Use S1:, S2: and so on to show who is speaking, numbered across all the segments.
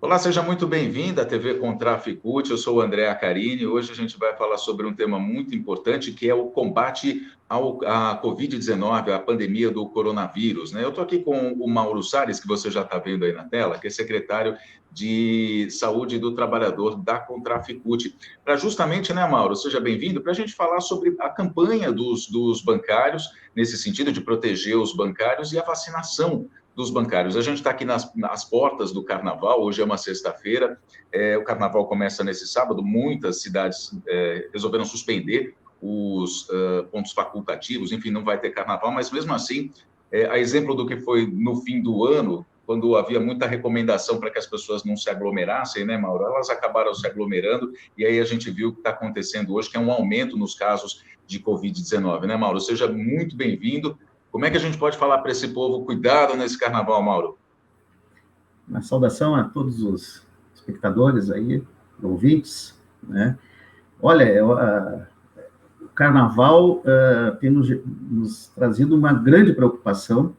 S1: Olá, seja muito bem-vindo à TV Contraficute. Eu sou o André Acarini. Hoje a gente vai falar sobre um tema muito importante, que é o combate à Covid-19, à pandemia do coronavírus, né? Eu estou aqui com o Mauro Salles, que você já está vendo aí na tela, que é secretário de Saúde do Trabalhador da Contraficute. Para justamente, né, Mauro, seja bem-vindo, para a gente falar sobre a campanha dos bancários, nesse sentido de proteger os bancários e a vacinação dos bancários. A gente está aqui nas portas do Carnaval, hoje é uma sexta-feira, o Carnaval começa nesse sábado, muitas cidades resolveram suspender os pontos facultativos, enfim, não vai ter Carnaval, mas mesmo assim, a exemplo do que foi no fim do ano, quando havia muita recomendação para que as pessoas não se aglomerassem, né, Mauro? Elas acabaram se aglomerando, e aí a gente viu o que está acontecendo hoje, que é um aumento nos casos de Covid-19, né, Mauro? Seja muito bem-vindo. Como é que a gente pode falar para esse povo, cuidado nesse carnaval, Mauro?
S2: Uma saudação a todos os espectadores aí, ouvintes, né? Olha, o carnaval tem nos trazido uma grande preocupação,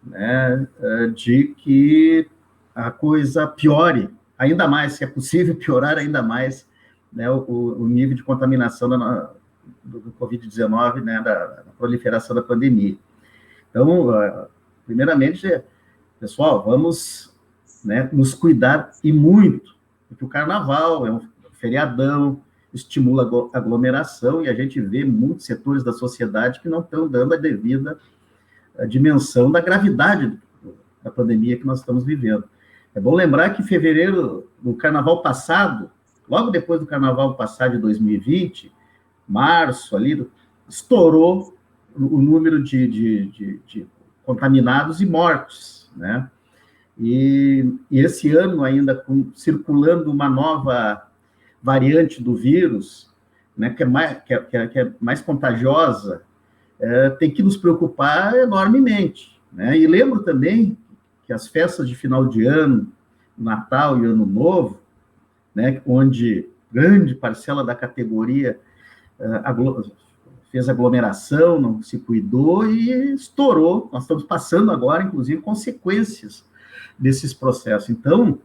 S2: né, de que a coisa piore ainda mais, se é possível piorar ainda mais, né, o nível de contaminação do Covid-19, né, da proliferação da pandemia. Então, primeiramente, pessoal, vamos, né, nos cuidar e muito, porque o carnaval é um feriadão, estimula a aglomeração, e a gente vê muitos setores da sociedade que não estão dando a devida dimensão da gravidade da pandemia que nós estamos vivendo. É bom lembrar que em fevereiro, no carnaval passado, logo depois do carnaval passado de 2020, março ali, estourou o número de contaminados e mortos, né? E esse ano ainda circulando uma nova variante do vírus, né, que é mais contagiosa, tem que nos preocupar enormemente, né? E lembro também que as festas de final de ano, Natal e Ano Novo, né, onde grande parcela da categoria fez aglomeração, não se cuidou e estourou. Nós estamos passando agora, inclusive, consequências desses processos. Então,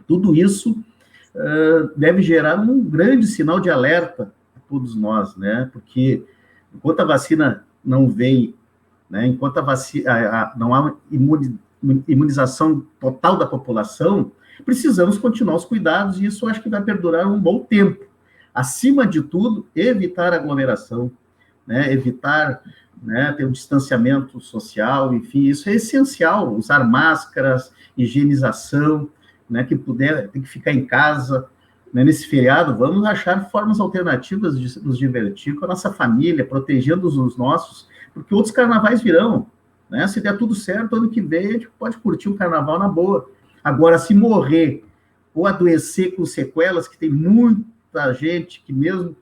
S2: tudo isso deve gerar um grande sinal de alerta a todos nós, né? Porque enquanto a vacina não vem, né, enquanto não há imunização total da população, precisamos continuar os cuidados, e isso eu acho que vai perdurar um bom tempo. Acima de tudo, evitar aglomeração, né, evitar, né, ter um distanciamento social, enfim, isso é essencial, usar máscaras, higienização, né, que puder, tem que ficar em casa, né, nesse feriado, vamos achar formas alternativas de nos divertir com a nossa família, protegendo os nossos, porque outros carnavais virão, né, se der tudo certo, ano que vem a gente pode curtir um carnaval na boa. Agora, se morrer ou adoecer com sequelas, que tem muita gente que mesmo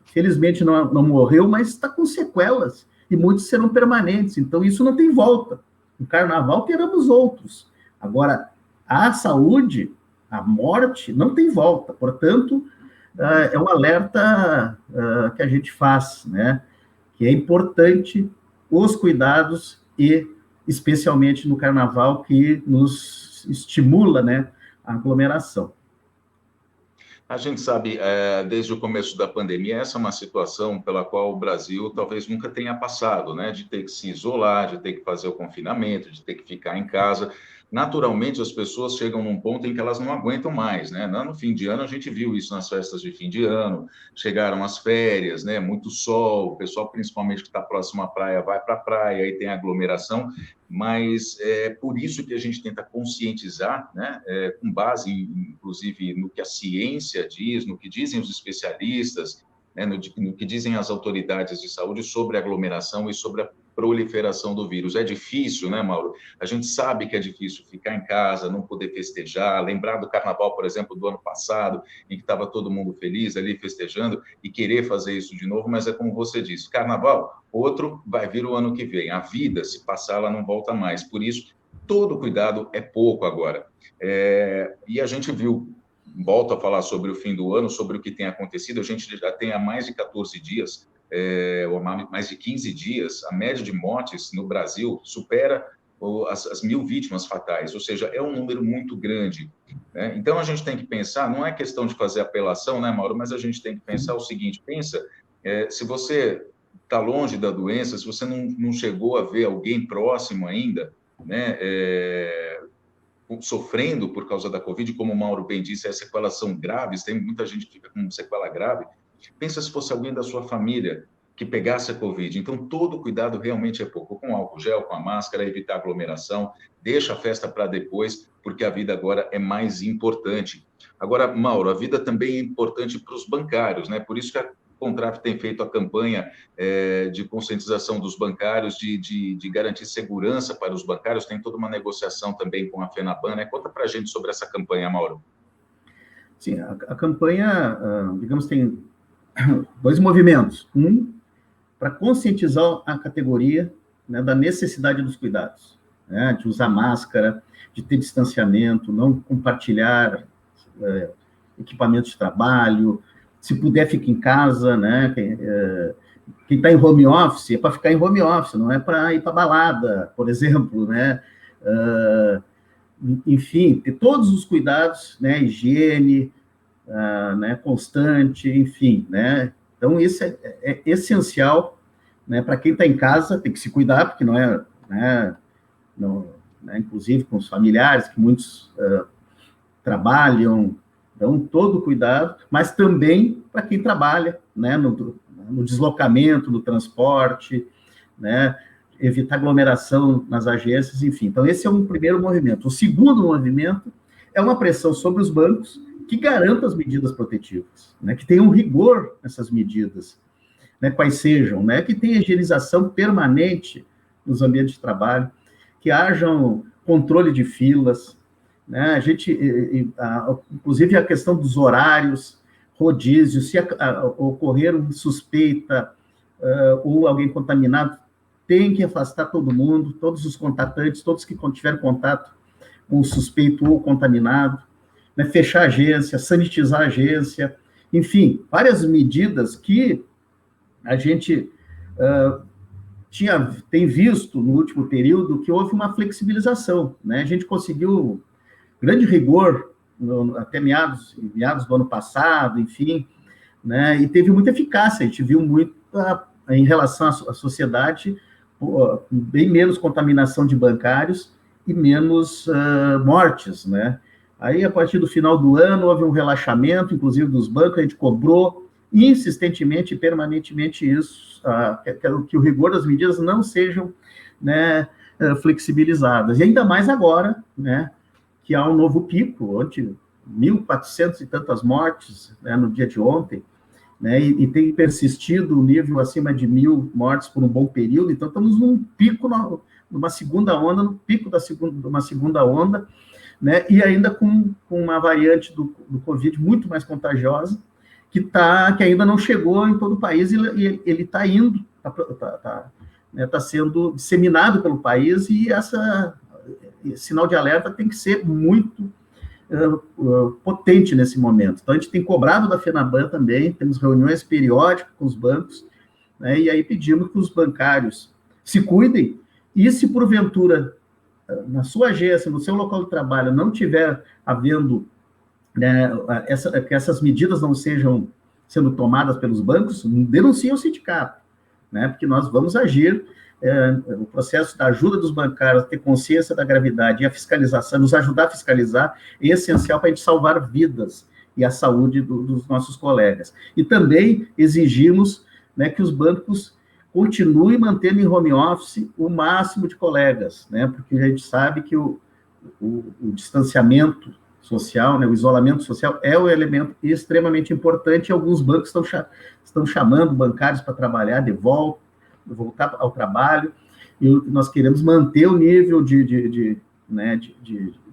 S2: felizmente não morreu, mas está com sequelas, e muitos serão permanentes, então isso não tem volta. No carnaval teremos outros. Agora, a saúde, a morte, não tem volta, portanto, é um alerta que a gente faz, né? Que é importante os cuidados e, especialmente no carnaval, que nos estimula, né, a aglomeração.
S1: A gente sabe, desde o começo da pandemia, essa é uma situação pela qual o Brasil talvez nunca tenha passado, né? De ter que se isolar, de ter que fazer o confinamento, de ter que ficar em casa. Naturalmente, as pessoas chegam num ponto em que elas não aguentam mais, né? No fim de ano, a gente viu isso nas festas de fim de ano, chegaram as férias, né? Muito sol, o pessoal, principalmente que está próximo à praia, vai para a praia, aí tem aglomeração, mas é por isso que a gente tenta conscientizar, né? Com base, inclusive, no que a ciência diz, no que dizem os especialistas, né? No que dizem as autoridades de saúde sobre a aglomeração e sobre a proliferação do vírus. É difícil, né, Mauro? A gente sabe que é difícil ficar em casa, não poder festejar, lembrar do carnaval, por exemplo, do ano passado, em que estava todo mundo feliz ali festejando, e querer fazer isso de novo, mas é como você disse, carnaval, outro vai vir o ano que vem. A vida, se passar, ela não volta mais. Por isso, todo cuidado é pouco agora. E a gente viu, volto a falar sobre o fim do ano, sobre o que tem acontecido, a gente já tem há mais de 14 dias, ou mais de 15 dias, a média de mortes no Brasil supera as 1.000 vítimas fatais, ou seja, é um número muito grande, né? Então, a gente tem que pensar, não é questão de fazer apelação, né, Mauro, mas a gente tem que pensar o seguinte, se você está longe da doença, se você não chegou a ver alguém próximo ainda, né, sofrendo por causa da Covid, como o Mauro bem disse, as sequelas são graves, tem muita gente que fica com sequela grave, pensa se fosse alguém da sua família que pegasse a Covid. Então, todo cuidado realmente é pouco. Com álcool gel, com a máscara, evitar aglomeração, deixa a festa para depois, porque a vida agora é mais importante. Agora, Mauro, a vida também é importante para os bancários, né? Por isso que a Contraf tem feito a campanha de conscientização dos bancários, de garantir segurança para os bancários, tem toda uma negociação também com a FENABAN, né? Conta para a gente sobre essa campanha, Mauro.
S2: Sim, a campanha, digamos, tem 2 movimentos. Um, para conscientizar a categoria, né, da necessidade dos cuidados, né, de usar máscara, de ter distanciamento, não compartilhar equipamentos de trabalho, se puder, fica em casa, né, quem está em home office é para ficar em home office, não é para ir para balada, por exemplo, né, enfim, ter todos os cuidados, né, higiene, né, constante, enfim, né. Então, isso é essencial, né, para quem está em casa, tem que se cuidar, porque não é, né, inclusive com os familiares, que muitos trabalham, dão todo cuidado, mas também para quem trabalha, né, no deslocamento, no transporte, né, evitar aglomeração nas agências, enfim. Então, esse é um primeiro movimento. O segundo movimento é uma pressão sobre os bancos que garanta as medidas protetivas, né, que tenham rigor nessas medidas, né, quais sejam, né, que tenha higienização permanente nos ambientes de trabalho, que haja um controle de filas, né, inclusive a questão dos horários, rodízio, se ocorrer uma suspeita ou alguém contaminado, tem que afastar todo mundo, todos os contatantes, todos que tiveram contato com o suspeito ou contaminado, né, fechar a agência, sanitizar a agência, enfim, várias medidas que a gente tem visto no último período que houve uma flexibilização, né? A gente conseguiu grande rigor até meados do ano passado, enfim, né? E teve muita eficácia, a gente viu muito em relação à sociedade, bem menos contaminação de bancários e menos mortes, né? Aí, a partir do final do ano, houve um relaxamento, inclusive dos bancos, a gente cobrou insistentemente e permanentemente isso, que o rigor das medidas não sejam, né, flexibilizadas. E ainda mais agora, né, que há um novo pico, onde 1.400 e tantas mortes, né, no dia de ontem, né, e tem persistido o nível acima de 1.000 mortes por um bom período, então estamos num pico, numa segunda onda, no pico de uma segunda onda, né, e ainda com uma variante do Covid muito mais contagiosa, que ainda não chegou em todo o país, e ele está indo, está sendo disseminado pelo país, e esse sinal de alerta tem que ser muito potente nesse momento. Então, a gente tem cobrado da FENABAN também, temos reuniões periódicas com os bancos, né, e aí pedimos que os bancários se cuidem, e se porventura, na sua agência, no seu local de trabalho, não tiver havendo, né, que essas medidas não sejam sendo tomadas pelos bancos, denuncie o sindicato, né, porque nós vamos agir, o processo da ajuda dos bancários, ter consciência da gravidade e a fiscalização, nos ajudar a fiscalizar, é essencial para a gente salvar vidas e a saúde dos nossos colegas. E também exigimos, né, que os bancos continuem mantendo em home office o máximo de colegas, né, porque a gente sabe que o distanciamento social, né, o isolamento social é um elemento extremamente importante, e alguns bancos estão chamando bancários para trabalhar de voltar ao trabalho, e nós queremos manter o nível de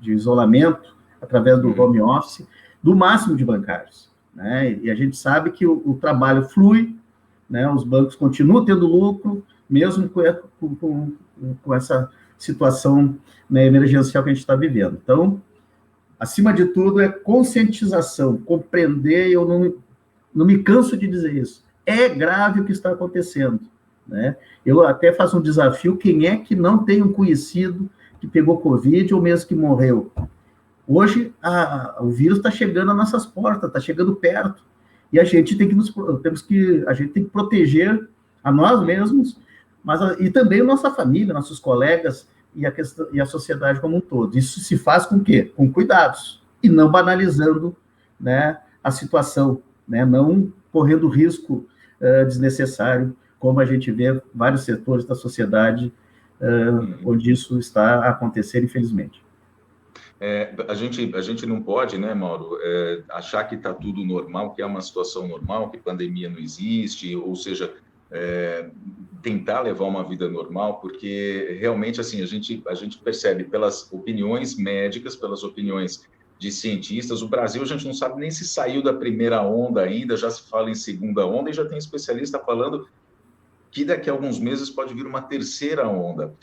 S2: isolamento através do home office do máximo de bancários, né, e a gente sabe que o trabalho flui, né, os bancos continuam tendo lucro, mesmo com essa situação, né, emergencial que a gente está vivendo. Então, acima de tudo, é conscientização, compreender, eu não me canso de dizer isso, é grave o que está acontecendo, né? Eu até faço um desafio, quem é que não tem um conhecido que pegou Covid ou mesmo que morreu. Hoje, o vírus está chegando às nossas portas, está chegando perto, e a gente tem que proteger a nós mesmos, e também a nossa família, nossos colegas e a sociedade como um todo. Isso se faz com o quê? Com cuidados, e não banalizando, né, a situação, né, não correndo risco desnecessário, como a gente vê vários setores da sociedade onde isso está a acontecer, infelizmente.
S1: A gente não pode, né, Mauro, achar que está tudo normal, que é uma situação normal, que pandemia não existe, ou seja, tentar levar uma vida normal, porque realmente, assim, a gente percebe pelas opiniões médicas, pelas opiniões de cientistas, o Brasil, a gente não sabe nem se saiu da primeira onda ainda, já se fala em segunda onda, e já tem especialista falando que daqui a alguns meses pode vir uma terceira onda.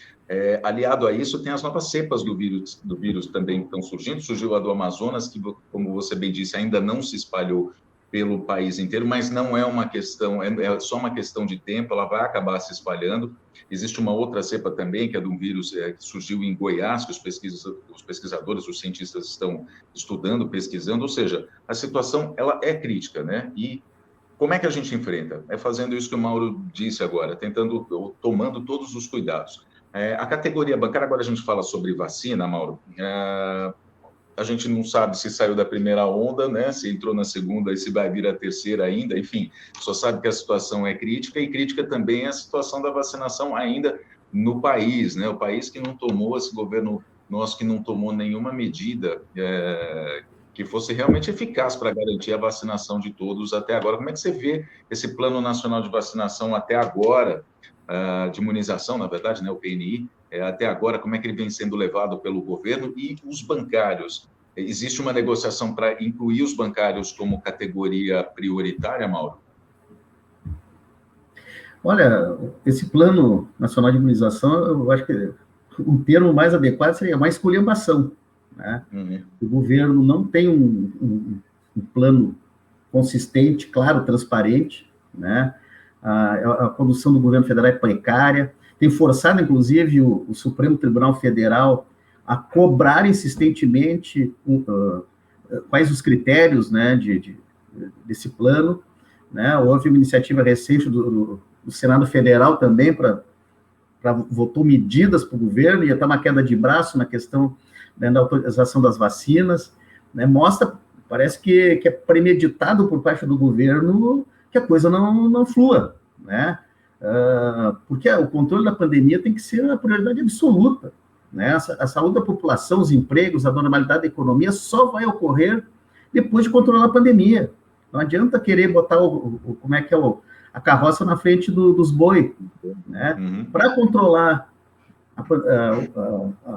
S1: Aliado a isso, tem as novas cepas do vírus também que estão surgindo. Surgiu a do Amazonas, que, como você bem disse, ainda não se espalhou pelo país inteiro, mas não é uma questão, é só uma questão de tempo, ela vai acabar se espalhando. Existe uma outra cepa também, que é de um vírus que surgiu em Goiás, que os pesquisadores, os cientistas estão estudando, pesquisando, ou seja, a situação ela é crítica, né? E como é que a gente enfrenta? É fazendo isso que o Mauro disse agora, tomando todos os cuidados. A categoria bancária, agora a gente fala sobre vacina, Mauro, a gente não sabe se saiu da primeira onda, né? Se entrou na segunda e se vai vir a terceira ainda, enfim, só sabe que a situação é crítica, e crítica também é a situação da vacinação ainda no país, né? O país que não tomou, esse governo nosso que não tomou nenhuma medida que fosse realmente eficaz para garantir a vacinação de todos até agora. Como é que você vê esse Plano Nacional de Vacinação até agora, de imunização, na verdade, né, o PNI, até agora, como é que ele vem sendo levado pelo governo e os bancários? Existe uma negociação para incluir os bancários como categoria prioritária, Mauro?
S2: Olha, esse Plano Nacional de Imunização, eu acho que o termo mais adequado seria mais esculhambação, né? O governo não tem um plano consistente, claro, transparente, né? A condução do governo federal é precária, tem forçado, inclusive, o Supremo Tribunal Federal a cobrar insistentemente quais os critérios, né, desse plano, né? Houve uma iniciativa recente do Senado Federal também votou medidas para o governo, e está uma queda de braço na questão, né, da autorização das vacinas, né? Parece que é premeditado por parte do governo que a coisa não flua, né? Porque o controle da pandemia tem que ser a prioridade absoluta, né? A saúde da população, os empregos, a normalidade da economia só vai ocorrer depois de controlar a pandemia. Não adianta querer botar a carroça na frente dos bois, né? Para controlar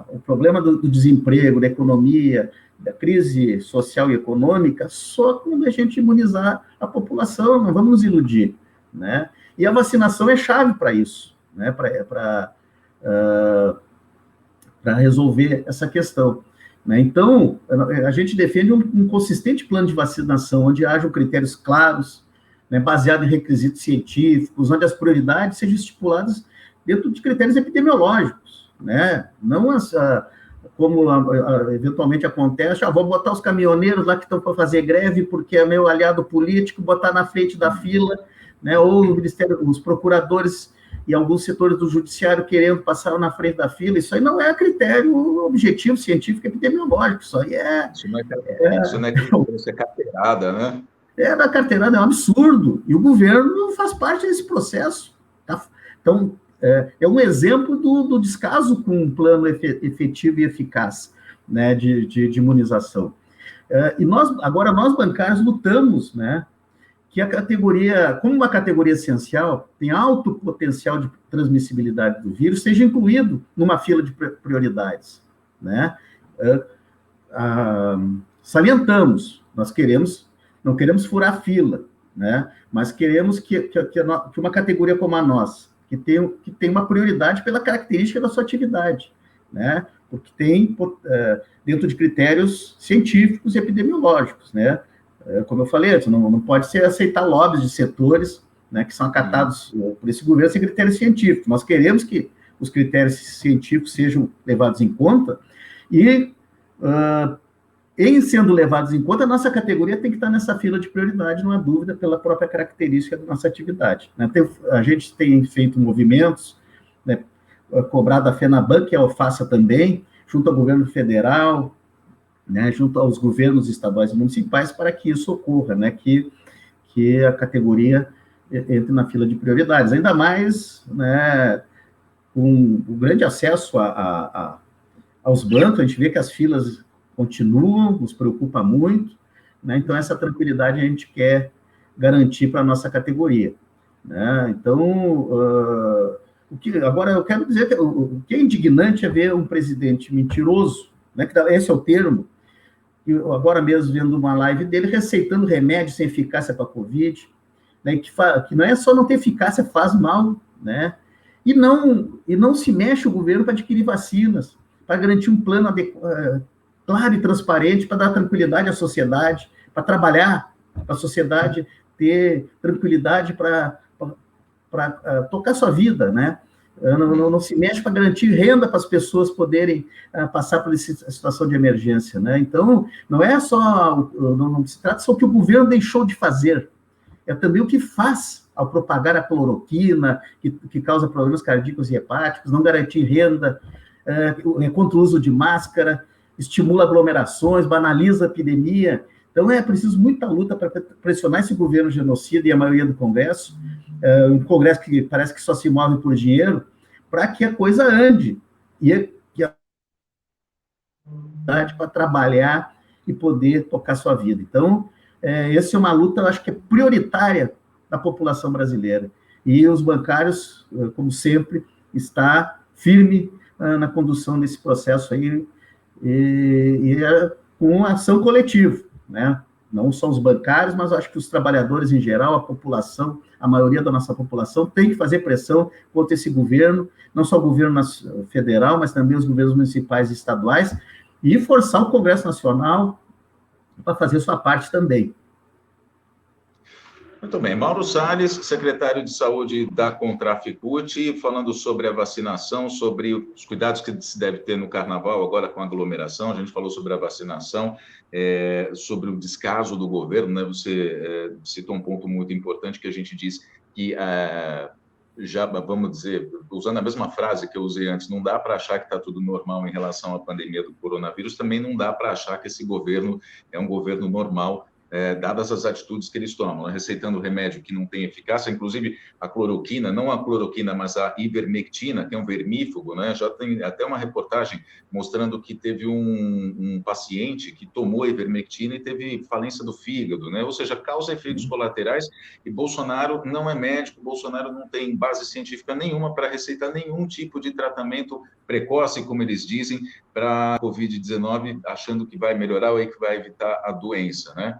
S2: o problema do desemprego, da economia, da crise social e econômica, só quando a gente imunizar a população, não vamos nos iludir, né? E a vacinação é chave para isso, né? Para resolver essa questão, né? Então, a gente defende um consistente plano de vacinação, onde hajam critérios claros, né, baseado em requisitos científicos, onde as prioridades sejam estipuladas dentro de critérios epidemiológicos, né? Não como eventualmente acontece, vou botar os caminhoneiros lá que estão para fazer greve porque é meu aliado político, botar na frente da fila, né? Ou o Ministério, os procuradores e alguns setores do judiciário querendo passar na frente da fila. Isso aí não é critério objetivo, científico, epidemiológico. Isso aí
S1: isso é carteirada, né?
S2: Da carteirada, é um absurdo. E o governo faz parte desse processo. Tá? Então, é um exemplo do descaso com um plano efetivo e eficaz, né, de imunização. E nós bancários, lutamos, né, que a categoria, como uma categoria essencial, tem alto potencial de transmissibilidade do vírus, seja incluído numa fila de prioridades, né? Salientamos, não queremos furar a fila, né? Mas queremos que uma categoria como a nossa, que tem uma prioridade pela característica da sua atividade, né? Porque tem dentro de critérios científicos e epidemiológicos, né? Como eu falei antes, não pode ser aceitar lobbies de setores, né, que são acatados por esse governo sem critérios científicos. Nós queremos que os critérios científicos sejam levados em conta, e em sendo levados em conta, a nossa categoria tem que estar nessa fila de prioridade, não há dúvida, pela própria característica da nossa atividade. Né? A gente tem feito movimentos, né, cobrado da FENABAN, que a UFASA também, junto ao governo federal, né, junto aos governos estaduais e municipais, para que isso ocorra, né, que a categoria entre na fila de prioridades. Ainda mais, né, com o grande acesso aos bancos, a gente vê que as filas continuam, nos preocupa muito, né? Então, essa tranquilidade a gente quer garantir para a nossa categoria. Né? Então, agora eu quero dizer que o que é indignante é ver um presidente mentiroso, né? Que esse é o termo, agora mesmo vendo uma live dele, receitando remédio sem eficácia para a Covid, né? Que não é só não ter eficácia, faz mal, né? E não se mexe o governo para adquirir vacinas, para garantir um plano claro e transparente, para dar tranquilidade à sociedade, para trabalhar para a sociedade ter tranquilidade para tocar sua vida, né? Não se mexe para garantir renda para as pessoas poderem passar por essa situação de emergência, né? Então, não é só, não se trata só o que o governo deixou de fazer, é também o que faz ao propagar a cloroquina, que causa problemas cardíacos e hepáticos, não garantir renda, contra o uso de máscara, estimula aglomerações, banaliza a epidemia. Então, é preciso muita luta para pressionar esse governo genocida e a maioria do Congresso, um Congresso que parece que só se move por dinheiro, para que a coisa ande, e que a para trabalhar e poder tocar sua vida. Então, essa é uma luta, eu acho que é prioritária da população brasileira. E os bancários, como sempre, está firme na condução desse processo aí, com ação coletiva, né? Não só os bancários, mas acho que os trabalhadores em geral, a população, a maioria da nossa população tem que fazer pressão contra esse governo, não só o governo federal, mas também os governos municipais e estaduais, e forçar o Congresso Nacional para fazer sua parte também.
S1: Muito bem. Mauro Salles, secretário de Saúde da Contraficute, falando sobre a vacinação, sobre os cuidados que se deve ter no Carnaval, agora com a aglomeração. A gente falou sobre a vacinação, sobre o descaso do governo, né? Você citou um ponto muito importante que a gente diz que, já, vamos dizer, usando a mesma frase que eu usei antes, não dá para achar que está tudo normal em relação à pandemia do coronavírus, também não dá para achar que esse governo é um governo normal, dadas as atitudes que eles tomam, né? Receitando remédio que não tem eficácia, inclusive a cloroquina, não a cloroquina, mas a ivermectina, que é um vermífugo, né? Já tem até uma reportagem mostrando que teve um paciente que tomou a ivermectina e teve falência do fígado, né? Ou seja, causa efeitos colaterais, e Bolsonaro não é médico, Bolsonaro não tem base científica nenhuma para receitar nenhum tipo de tratamento precoce, como eles dizem, para a Covid-19, achando que vai melhorar ou que vai evitar a doença, né?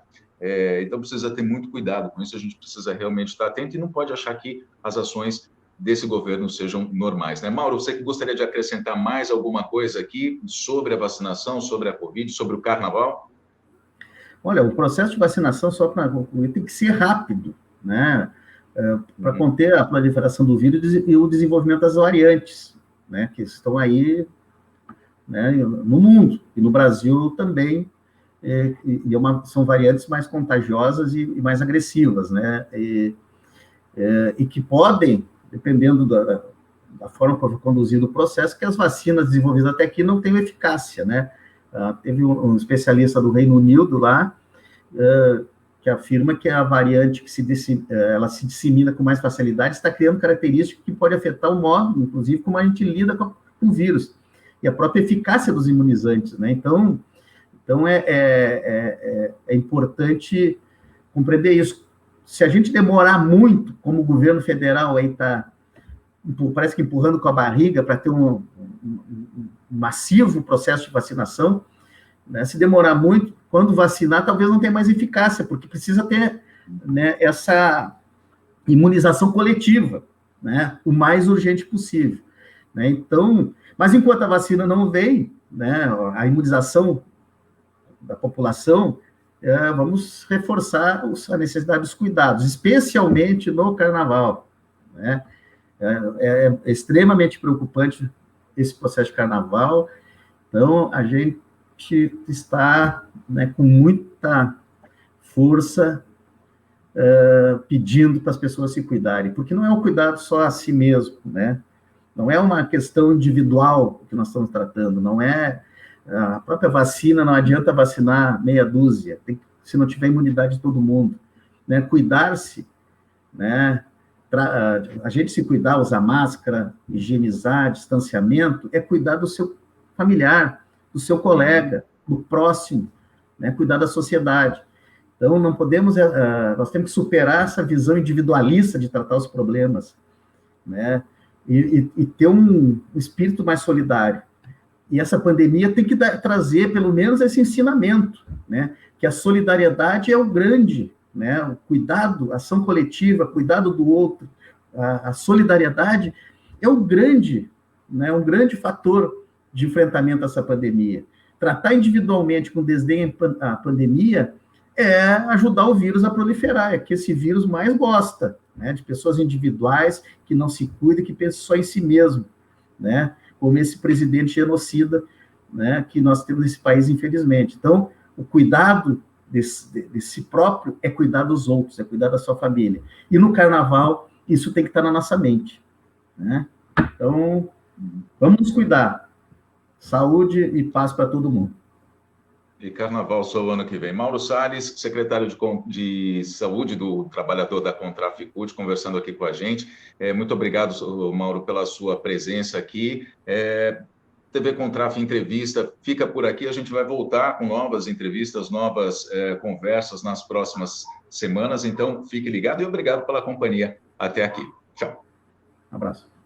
S1: Então, precisa ter muito cuidado com isso, a gente precisa realmente estar atento e não pode achar que as ações desse governo sejam normais, né? Mauro, você gostaria de acrescentar mais alguma coisa aqui sobre a vacinação, sobre a Covid, sobre o Carnaval?
S2: Olha, o processo de vacinação só para concluir tem que ser rápido, né? Para conter a proliferação do vírus e o desenvolvimento das variantes, né? Que estão aí, né, no mundo e no Brasil também. São variantes mais contagiosas e mais agressivas, né? E que podem, dependendo da forma como foi conduzido o processo, que as vacinas desenvolvidas até aqui não tenham eficácia, né? Teve um especialista do Reino Unido lá, que afirma que a variante ela se dissemina com mais facilidade, está criando características que podem afetar o modo, inclusive, como a gente lida com o vírus, e a própria eficácia dos imunizantes, né? Então é importante compreender isso. Se a gente demorar muito, como o governo federal aí está, parece que empurrando com a barriga para ter um massivo processo de vacinação, né? Se demorar muito, quando vacinar, talvez não tenha mais eficácia, porque precisa ter, né, essa imunização coletiva, né, o mais urgente possível, né? Então, mas enquanto a vacina não vem, né, a imunização da população, vamos reforçar a necessidade dos cuidados, especialmente no Carnaval, né? É extremamente preocupante esse processo de carnaval. Então, a gente está, né, com muita força pedindo para as pessoas se cuidarem, porque não é um cuidado só a si mesmo, né? Não é uma questão individual que nós estamos tratando, não é a própria vacina, não adianta vacinar meia dúzia, se não tiver imunidade de todo mundo, né? Cuidar-se, né? A gente se cuidar, usar máscara, higienizar, distanciamento, é cuidar do seu familiar, do seu colega, do próximo, né? Cuidar da sociedade. Então, não podemos, nós temos que superar essa visão individualista de tratar os problemas, né? E ter um espírito mais solidário. E essa pandemia tem que trazer, pelo menos, esse ensinamento, né? Que a solidariedade é o grande, né? O cuidado, a ação coletiva, cuidado do outro, a solidariedade é o grande, né? Um grande fator de enfrentamento a essa pandemia. Tratar individualmente com desdém a pandemia é ajudar o vírus a proliferar, é que esse vírus mais gosta, né, de pessoas individuais que não se cuidam, que pensam só em si mesmo, né, como esse presidente genocida, né, que nós temos nesse país, infelizmente. Então, o cuidado de si próprio é cuidar dos outros, é cuidar da sua família. E no carnaval, isso tem que estar na nossa mente, né? Então, vamos nos cuidar. Saúde e paz para todo mundo.
S1: E carnaval só o ano que vem. Mauro Salles, secretário de Saúde do Trabalhador da Contraficute, conversando aqui com a gente. Muito obrigado, Mauro, pela sua presença aqui. TV Contraf Entrevista fica por aqui. A gente vai voltar com novas entrevistas, novas conversas nas próximas semanas. Então, fique ligado e obrigado pela companhia até aqui. Tchau.
S2: Um abraço.